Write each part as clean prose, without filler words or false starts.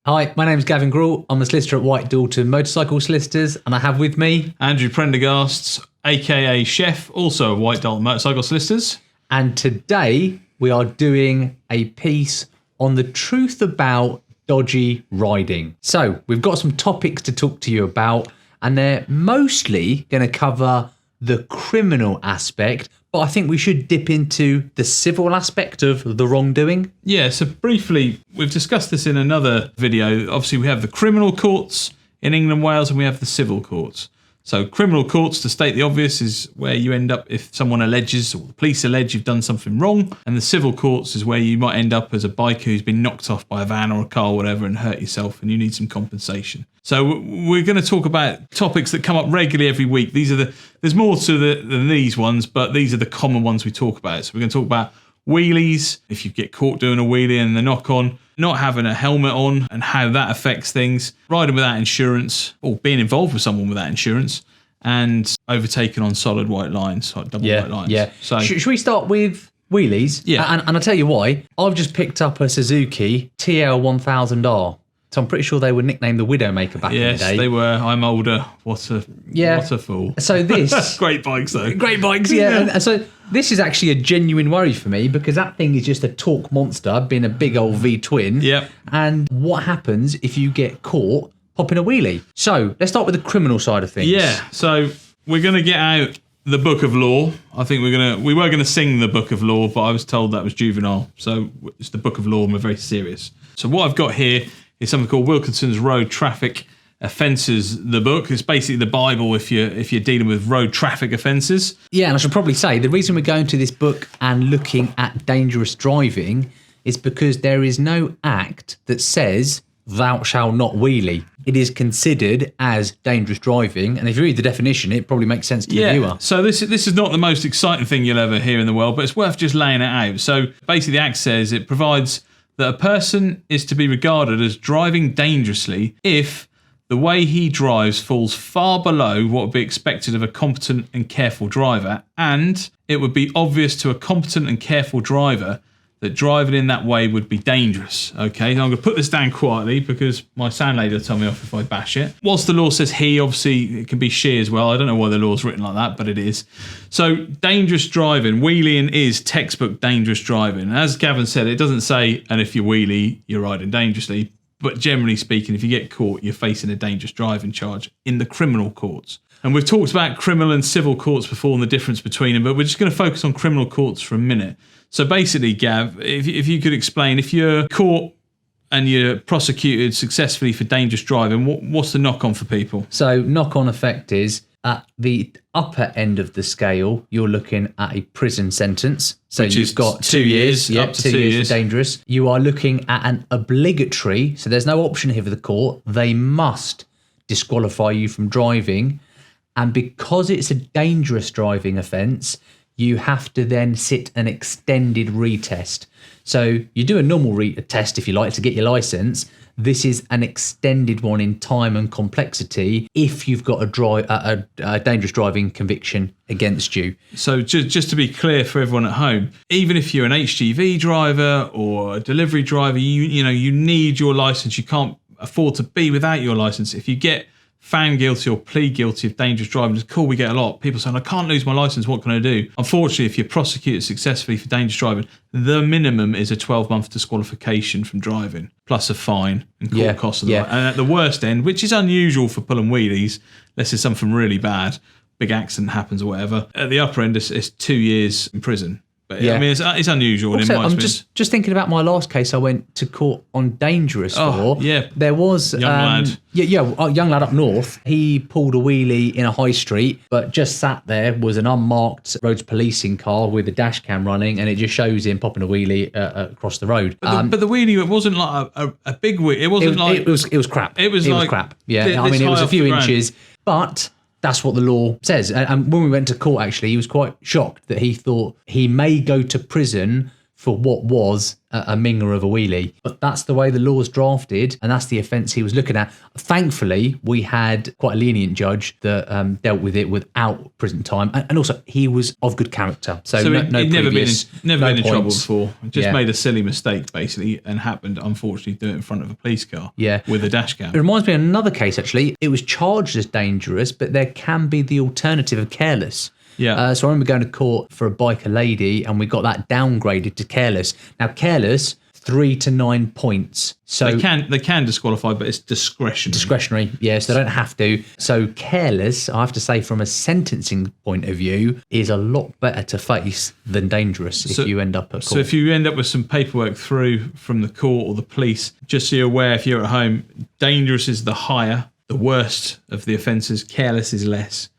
Hi, my name's Gavin Grewal. I'm a solicitor at White Dalton Motorcycle Solicitors, and I have with me Andrew Prendergast, aka Chef, also of White Dalton Motorcycle Solicitors. And today we are doing a piece on the truth about dodgy riding. So we've got some topics to talk to you about, and they're mostly going to cover the criminal aspect, but I think we should dip into the civil aspect of the wrongdoing. Yeah, so briefly, we've discussed this in another video. Obviously, we have the criminal courts in England and Wales, and we have the civil courts. So criminal courts, to state the obvious, is where you end up if someone alleges or the police allege you've done something wrong. And the civil courts is where you might end up as a biker who's been knocked off by a van or a car or whatever and hurt yourself and you need some compensation. So we're going to talk about topics that come up regularly every week. There's more to than these ones, but these are the common ones we talk about. So we're going to talk about wheelies, if you get caught doing a wheelie and the knock-on, not having a helmet on and how that affects things, riding without insurance or being involved with someone without insurance, and overtaking on solid white lines, like double white lines. Yeah. So Should we start with wheelies? Yeah. And I'll tell you why. I've just picked up a Suzuki TL1000R. So I'm pretty sure they were nicknamed the Widowmaker back in the day. Yes, they were. I'm older. What a fool. So this... Great bikes, though. Great bikes, yeah. And so this is actually a genuine worry for me because that thing is just a torque monster, being a big old V-twin. Yep. And what happens if you get caught popping a wheelie? So let's start with the criminal side of things. Yeah, so we're going to get out the Book of Law. I think we were going to sing the Book of Law, but I was told that was juvenile. So it's the Book of Law and we're very serious. So what I've got here is something called Wilkinson's Road Traffic Offences, the book. It's basically the Bible if you're dealing with road traffic offences. Yeah, and I should probably say the reason we're going to this book and looking at dangerous driving is because there is no act that says thou shalt not wheelie. It is considered as dangerous driving, and if you read the definition, it probably makes sense to the viewer. So this is not the most exciting thing you'll ever hear in the world, but it's worth just laying it out. So basically the act says it provides that a person is to be regarded as driving dangerously if the way he drives falls far below what would be expected of a competent and careful driver, and it would be obvious to a competent and careful driver that driving in that way would be dangerous. Okay, now I'm going to put this down quietly because my sound lady will tell me off if I bash it. Whilst the law says he, obviously it can be she as well. I don't know why the law's written like that, but it is. So dangerous driving, wheeling is textbook dangerous driving. As Gavin said, it doesn't say, and if you wheelie, you're riding dangerously. But generally speaking, if you get caught, you're facing a dangerous driving charge in the criminal courts. And we've talked about criminal and civil courts before and the difference between them, but we're just going to focus on criminal courts for a minute. So basically, Gav, if you could explain, if you're caught and you're prosecuted successfully for dangerous driving, what's the knock-on for people? So knock-on effect is at the upper end of the scale, you're looking at a prison sentence. So Which you've is got 2 years, yeah, up to 2 2 years years. for dangerous. You are looking at an obligatory, so there's no option here for the court. They must disqualify you from driving. And because it's a dangerous driving offence, you have to then sit an extended retest. So you do a normal test, if you like, to get your licence. This is an extended one in time and complexity if you've got a dangerous driving conviction against you. So just to be clear for everyone at home, even if you're an HGV driver or a delivery driver, you need your licence. You can't afford to be without your licence. If you get found guilty or plead guilty of dangerous driving, it's cool, we get a lot. People saying, I can't lose my licence, what can I do? Unfortunately, if you're prosecuted successfully for dangerous driving, the minimum is a 12-month disqualification from driving, plus a fine and court costs. And at the worst end, which is unusual for pulling wheelies, unless it's something really bad, big accident happens or whatever, at the upper end, it's 2 years in prison. But I mean, it's unusual. Also, in my I'm experience. just thinking about my last case I went to court on dangerous for. Yeah. There was... Young lad. A young lad up north. He pulled a wheelie in a high street, but just sat there was an unmarked roads policing car with a dash cam running, and it just shows him popping a wheelie across the road. But the wheelie, it wasn't like a big wheelie. It wasn't like... It was crap. It was crap. Yeah, I mean, it was a few inches, but... That's what the law says. And when we went to court, actually, he was quite shocked that he thought he may go to prison for what was a minger of a wheelie. But that's the way the law's drafted, and that's the offence he was looking at. Thankfully, we had quite a lenient judge that dealt with it without prison time, and also he was of good character. So he'd never been in trouble points. before. Just made a silly mistake, basically, and happened, unfortunately, to do it in front of a police car with a dash cam. It reminds me of another case, actually. It was charged as dangerous, but there can be the alternative of careless. Yeah. So I remember going to court for a biker lady, and we got that downgraded to careless. Now, careless, 3 to 9 points. So they can disqualify, but it's discretionary. Discretionary, yes, they don't have to. So careless, I have to say, from a sentencing point of view, is a lot better to face than dangerous if you end up at court. So if you end up with some paperwork through from the court or the police, just so you're aware, if you're at home, dangerous is the higher, the worst of the offences, careless is less.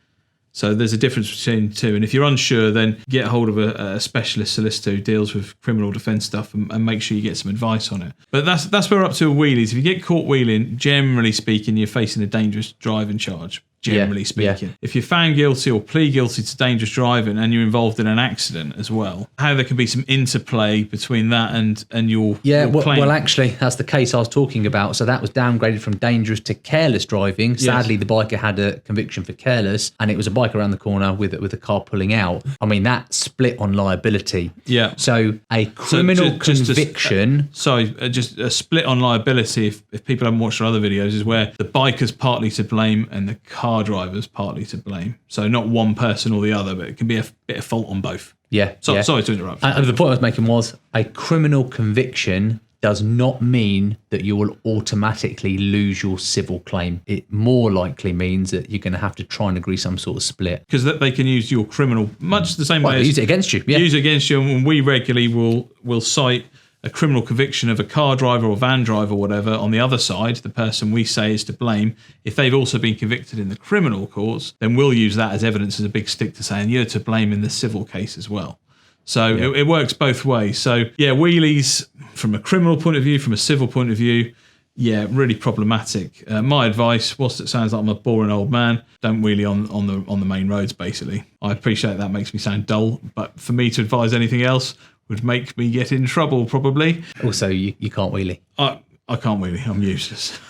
So there's a difference between the two. And if you're unsure, then get hold of a specialist solicitor who deals with criminal defence stuff and make sure you get some advice on it. But that's where we're up to with wheelies. If you get caught wheeling, generally speaking, you're facing a dangerous driving charge. Generally speaking. Yeah. If you're found guilty or plead guilty to dangerous driving and you're involved in an accident as well, how there can be some interplay between that and your claim. Well, actually, that's the case I was talking about. So that was downgraded from dangerous to careless driving. Sadly, the biker had a conviction for careless, and it was a biker around the corner with a car pulling out. I mean, that split on liability. Yeah. So a criminal conviction... just a split on liability, if people haven't watched our other videos, is where the biker's partly to blame and the car driver's partly to blame. So not one person or the other, but it can be a bit of fault on both. Sorry to interrupt. The point I was making was a criminal conviction does not mean that you will automatically lose your civil claim. It more likely means that you're going to have to try and agree some sort of split. Because they can use your criminal, much the same way as... use it against you. Yeah. Use it against you, and we regularly will cite a criminal conviction of a car driver or van driver or whatever on the other side, the person we say is to blame. If they've also been convicted in the criminal courts, then we'll use that as evidence, as a big stick to saying you're to blame in the civil case as well. So it works both ways. So wheelies from a criminal point of view, from a civil point of view, really problematic. My advice, whilst it sounds like I'm a boring old man, don't wheelie on the main roads, basically. I appreciate that makes me sound dull, but for me to advise anything else would make me get in trouble, probably. Also, you can't wheelie. I can't wheelie. I'm useless.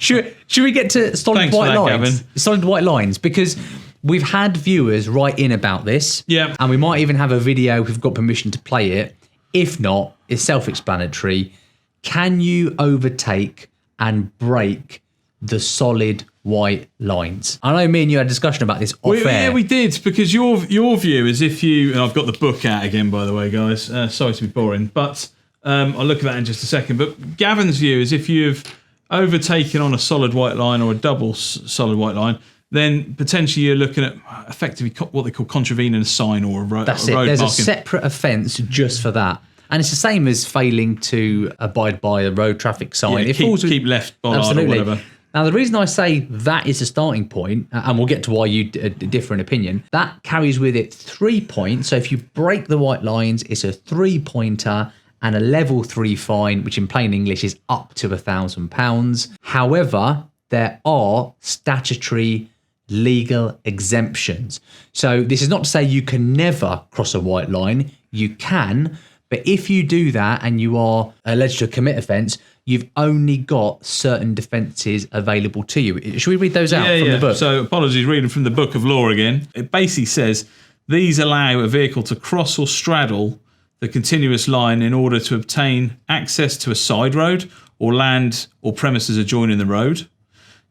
Should we get to solid white lines? Gavin. Solid white lines, because we've had viewers write in about this. Yeah. And we might even have a video if we've got permission to play it. If not, it's self-explanatory. Can you overtake and break the solid white lines? I know me and you had a discussion about this off air. Yeah, we did, because your view is if you, and I've got the book out again, by the way, guys. Sorry to be boring, but I'll look at that in just a second. But Gavin's view is if you've overtaken on a solid white line or a double solid white line, then potentially you're looking at effectively what they call contravening a sign or a road. That's it. There's a separate offence just for that. And it's the same as failing to abide by a road traffic sign. Yeah, keep left bollard or whatever. Now, the reason I say that is a starting point, and we'll get to why you differ in opinion, that carries with it 3 points. So if you break the white lines, it's a 3-pointer and a level 3 fine, which in plain English is up to £1,000. However, there are statutory legal exemptions. So this is not to say you can never cross a white line. You can, but if you do that and you are alleged to commit offence, you've only got certain defences available to you. Should we read those out from the book? So apologies, reading from the Book of Law again. It basically says, these allow a vehicle to cross or straddle the continuous line in order to obtain access to a side road or land or premises adjoining the road,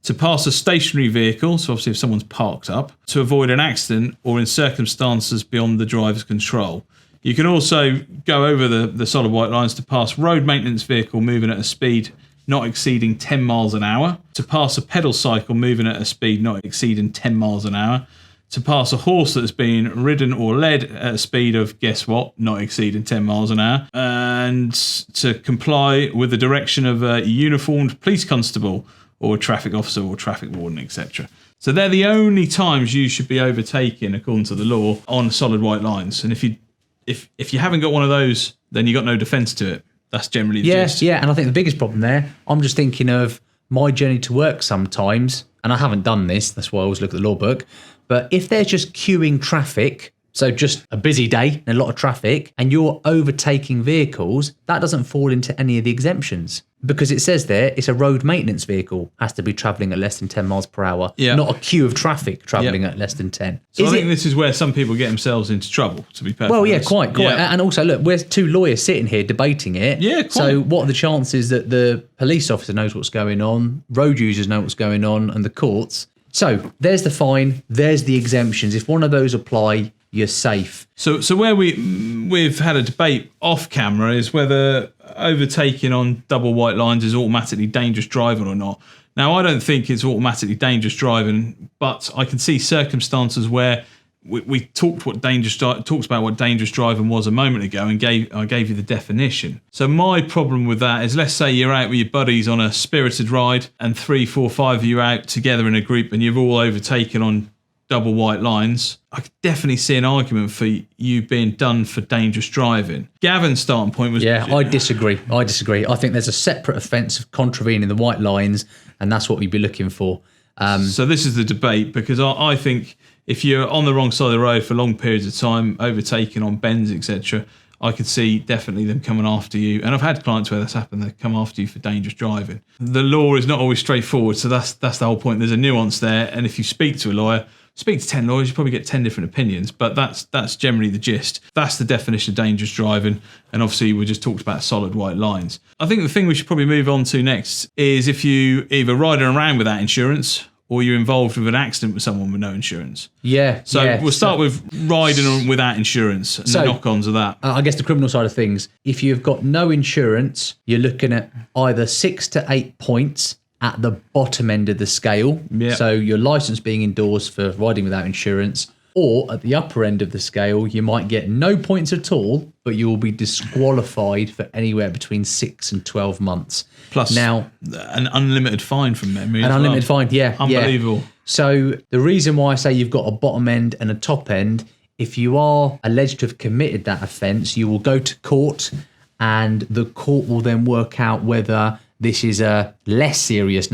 to pass a stationary vehicle, so obviously if someone's parked up, to avoid an accident or in circumstances beyond the driver's control. You can also go over the solid white lines to pass road maintenance vehicle moving at a speed not exceeding 10 miles an hour, to pass a pedal cycle moving at a speed not exceeding 10 miles an hour, to pass a horse that's been ridden or led at a speed of, guess what, not exceeding 10 miles an hour, and to comply with the direction of a uniformed police constable or a traffic officer or traffic warden, etc. So they're the only times you should be overtaking, according to the law, on solid white lines. And if you haven't got one of those, then you got no defence to it. That's generally the gist. Yeah, and I think the biggest problem there, I'm just thinking of my journey to work sometimes, and I haven't done this, that's why I always look at the law book, but if they're just queuing traffic So just a busy day and a lot of traffic, and you're overtaking vehicles, that doesn't fall into any of the exemptions. Because it says there, it's a road maintenance vehicle, has to be travelling at less than 10 miles per hour, not a queue of traffic travelling at less than 10. So I think this is where some people get themselves into trouble, to be perfectly honest. Quite. Yeah. And also, look, we're two lawyers sitting here debating it. Yeah, quite. So what are the chances that the police officer knows what's going on, road users know what's going on, and the courts? So there's the fine, there's the exemptions. If one of those apply, you're safe. So where we've had a debate off camera is whether overtaking on double white lines is automatically dangerous driving or not. Now, I don't think it's automatically dangerous driving, but I can see circumstances where we talked about what dangerous driving was a moment ago, and I gave you the definition. So my problem with that is, let's say you're out with your buddies on a spirited ride, and 3, 4, 5 of you out together in a group, and you've all overtaken on double white lines. I could definitely see an argument for you being done for dangerous driving. Gavin's starting point was... Yeah, I disagree. I think there's a separate offence of contravening the white lines, and that's what we'd be looking for. So this is the debate, because I think if you're on the wrong side of the road for long periods of time, overtaking on bends, etc., I could see definitely them coming after you. And I've had clients where that's happened. They come after you for dangerous driving. The law is not always straightforward, so that's the whole point. There's a nuance there, and if you speak to a lawyer, speak to 10 lawyers, you probably get 10 different opinions, but that's generally the gist. That's the definition of dangerous driving, and obviously we just talked about solid white lines. I think the thing we should probably move on to next is if you either riding around without insurance or you're involved with an accident with someone with no insurance. Yeah. So we'll start with riding without insurance and the knock-ons of that. I guess the criminal side of things, if you've got no insurance, you're looking at either 6 to 8 points at the bottom end of the scale. Yeah. So your license being endorsed for riding without insurance, or at the upper end of the scale, you might get no points at all, but you will be disqualified for anywhere between 6 and 12 months. Plus now, an unlimited fine from memory. An unlimited fine, yeah. Unbelievable. Yeah. So the reason why I say you've got a bottom end and a top end, if you are alleged to have committed that offence, you will go to court, and the court will then work out whether this is a less serious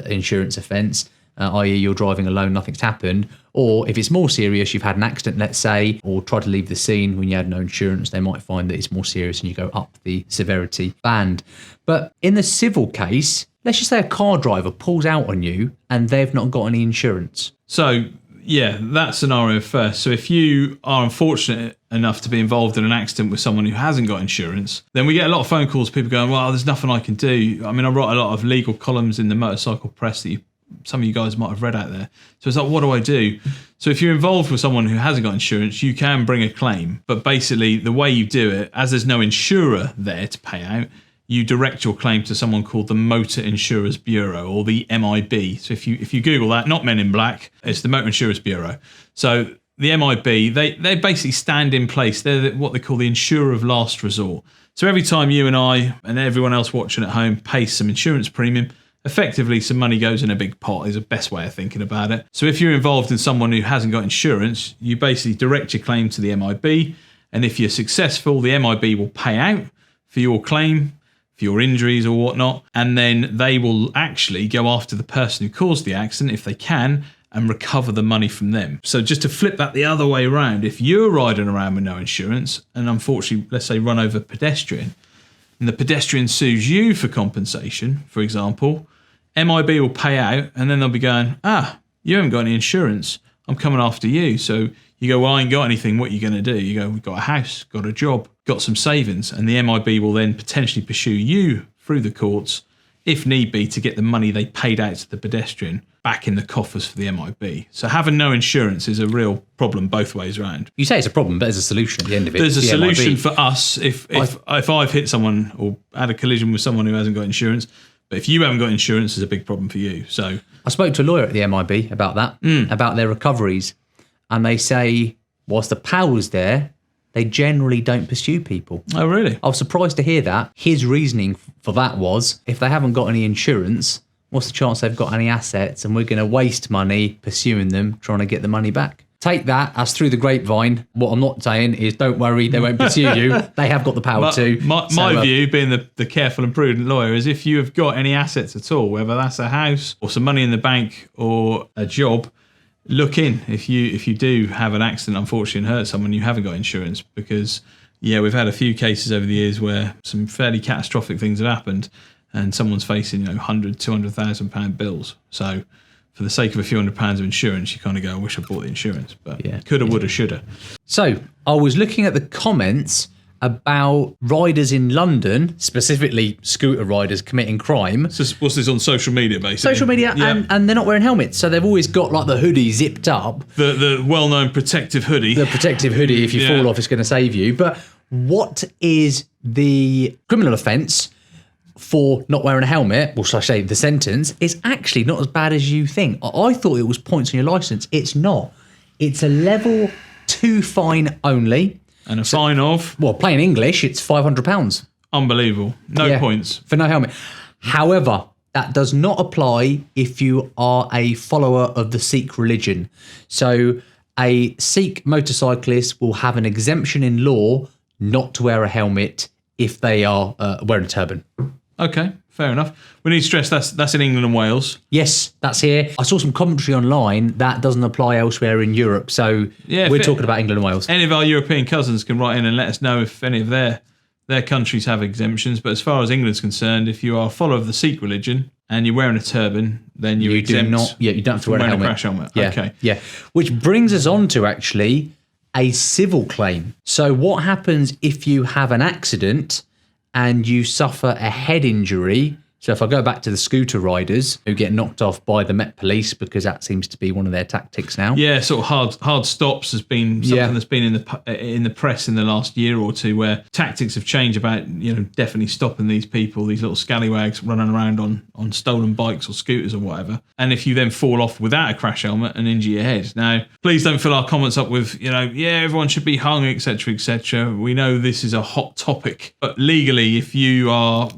insurance offence, i.e. you're driving alone, nothing's happened, or if it's more serious, you've had an accident, let's say, or tried to leave the scene when you had no insurance, they might find that it's more serious and you go up the severity band. But in the civil case, let's just say a car driver pulls out on you and they've not got any insurance. So, yeah, that scenario first. So if you are unfortunate enough to be involved in an accident with someone who hasn't got insurance, then we get a lot of phone calls, people going, well, there's nothing I can do. I mean, I write a lot of legal columns in the motorcycle press that some of you guys might have read out there. So it's like, what do I do? So if you're involved with someone who hasn't got insurance, you can bring a claim. But basically, the way you do it, as there's no insurer there to pay out, you direct your claim to someone called the Motor Insurers Bureau, or the MIB. So if you Google that, not Men in Black, it's the Motor Insurers Bureau. So the MIB, they basically stand in place. They're what they call the insurer of last resort. So every time you and I and everyone else watching at home pay some insurance premium, effectively some money goes in a big pot is the best way of thinking about it. So if you're involved in someone who hasn't got insurance, you basically direct your claim to the MIB, and if you're successful, the MIB will pay out for your claim, for your injuries or whatnot, and then they will actually go after the person who caused the accident, if they can, and recover the money from them. So just to flip that the other way around, if you're riding around with no insurance, and unfortunately, let's say run over a pedestrian, and the pedestrian sues you for compensation, for example, MIB will pay out, and then they'll be going, you haven't got any insurance, I'm coming after you. So you go, well, I ain't got anything, what are you going to do? You go, we've got a house, got a job, got some savings, and the MIB will then potentially pursue you through the courts, if need be, to get the money they paid out to the pedestrian back in the coffers for the MIB. So having no insurance is a real problem both ways around. You say it's a problem, but there's a solution at the end of it. There's a solution for us if I've hit someone or had a collision with someone who hasn't got insurance. But if you haven't got insurance, there's a big problem for you. So I spoke to a lawyer at the MIB about that, about their recoveries, and they say whilst the power's there, they generally don't pursue people. Oh, really? I was surprised to hear that. His reasoning for that was, if they haven't got any insurance, what's the chance they've got any assets, and we're going to waste money pursuing them, trying to get the money back. Take that as through the grapevine. What I'm not saying is don't worry, they won't pursue you. They have got the power to. My view, being the careful and prudent lawyer, is if you have got any assets at all, whether that's a house or some money in the bank or a job, look in if you do have an accident, unfortunately, and hurt someone, you haven't got insurance, because we've had a few cases over the years where some fairly catastrophic things have happened, and someone's facing 100,000-200,000 pound bills. So for the sake of a few £100s of insurance, you kind of go, I wish I bought the insurance, but coulda, woulda, shoulda. So I was looking at the comments about riders in London, specifically scooter riders committing crime. So what's this on social media, basically? Social media, and they're not wearing helmets, so they've always got like the hoodie zipped up. The well-known protective hoodie. The protective hoodie, if you fall off, it's going to save you. But what is the criminal offence for not wearing a helmet? Well, shall I say the sentence is actually not as bad as you think. I thought it was points on your licence. It's not. It's a level 2 fine only. And a fine of? Well, plain English, it's £500. Unbelievable. No points. For no helmet. However, that does not apply if you are a follower of the Sikh religion. So a Sikh motorcyclist will have an exemption in law not to wear a helmet if they are wearing a turban. Okay, fair enough. We need to stress that's in England and Wales. Yes, that's here. I saw some commentary online that doesn't apply elsewhere in Europe. So we're talking about England and Wales. Any of our European cousins can write in and let us know if any of their countries have exemptions. But as far as England's concerned, if you are a follower of the Sikh religion and you're wearing a turban, then you're exempt. You don't have to wear a helmet. Crash helmet. Yeah, okay. Yeah. Which brings us on to actually a civil claim. So what happens if you have an accident and you suffer a head injury? So if I go back to the scooter riders who get knocked off by the Met Police, because that seems to be one of their tactics now. Yeah, sort of hard stops has been something that's been in the press in the last year or two, where tactics have changed about definitely stopping these people, these little scallywags running around on stolen bikes or scooters or whatever. And if you then fall off without a crash helmet and injure your head. Now, please don't fill our comments up with everyone should be hung, etc., etc. We know this is a hot topic, but legally, if you are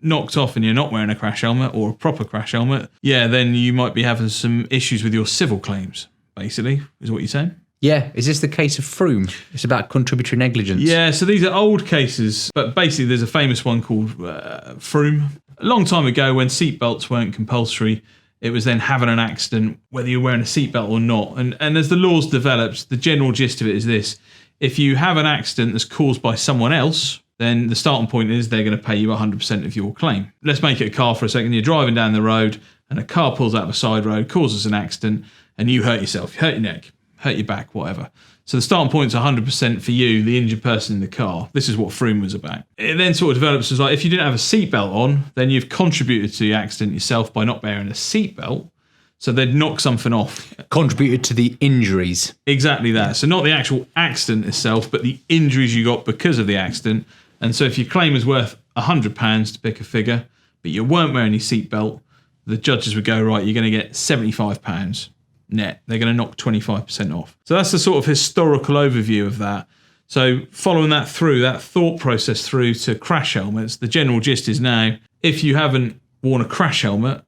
knocked off and you're not wearing a crash helmet or a proper crash helmet, then you might be having some issues with your civil claims, basically, is what you're saying? Yeah. Is this the case of Froome? It's about contributory negligence. Yeah, so these are old cases, but basically there's a famous one called Froome. A long time ago, when seatbelts weren't compulsory, it was then having an accident, whether you're wearing a seatbelt or not. And as the laws developed, the general gist of it is this: if you have an accident that's caused by someone else, then the starting point is they're going to pay you 100% of your claim. Let's make it a car for a second. You're driving down the road and a car pulls out of a side road, causes an accident, and you hurt yourself. You hurt your neck, hurt your back, whatever. So the starting point's 100% for you, the injured person in the car. This is what Froome was about. It then sort of develops as like, if you didn't have a seatbelt on, then you've contributed to the accident yourself by not wearing a seatbelt. So they'd knock something off. Contributed to the injuries. Exactly that. So not the actual accident itself, but the injuries you got because of the accident. And so if your claim is worth £100, to pick a figure, but you weren't wearing your seatbelt, the judges would go, right, you're going to get £75 net. They're going to knock 25% off. So that's the sort of historical overview of that. So following that through, that thought process through to crash helmets, the general gist is now, if you haven't worn a crash helmet,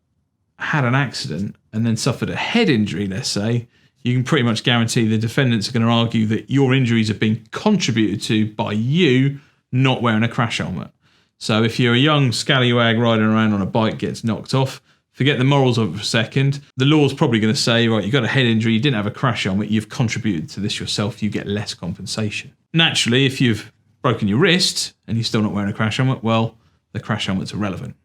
had an accident, and then suffered a head injury, let's say, you can pretty much guarantee the defendants are going to argue that your injuries have been contributed to by you not wearing a crash helmet. So if you're a young scallywag riding around on a bike, gets knocked off, forget the morals of it for a second. The law's probably going to say, right, you got a head injury, you didn't have a crash helmet, you've contributed to this yourself, you get less compensation. Naturally, if you've broken your wrist and you're still not wearing a crash helmet, well, the crash helmet's irrelevant.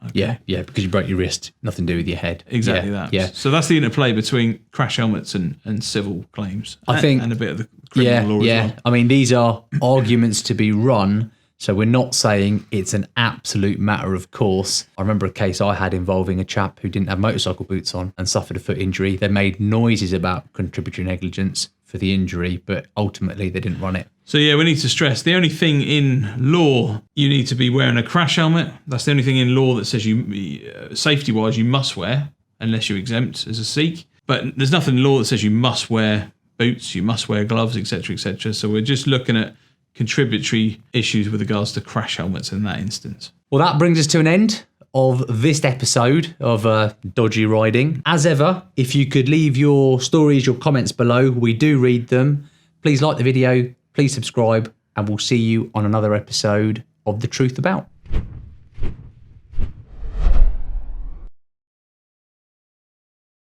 Okay. Yeah, because you broke your wrist, nothing to do with your head. Exactly that. Yeah. So that's the interplay between crash helmets and civil claims. I think, and a bit of the criminal law as well. I mean, these are arguments to be run, so we're not saying it's an absolute matter of course. I remember a case I had involving a chap who didn't have motorcycle boots on and suffered a foot injury. They made noises about contributory negligence for the injury, but ultimately they didn't run it. So yeah, we need to stress, the only thing in law, you need to be wearing a crash helmet. That's the only thing in law that says you, safety-wise, you must wear, unless you're exempt as a Sikh. But there's nothing in law that says you must wear boots, you must wear gloves, etc., etc. So we're just looking at contributory issues with regards to crash helmets in that instance. Well, that brings us to an end of this episode of Dodgy Riding. As ever, if you could leave your stories, your comments below, we do read them. Please like the video, please subscribe, and we'll see you on another episode of The Truth About.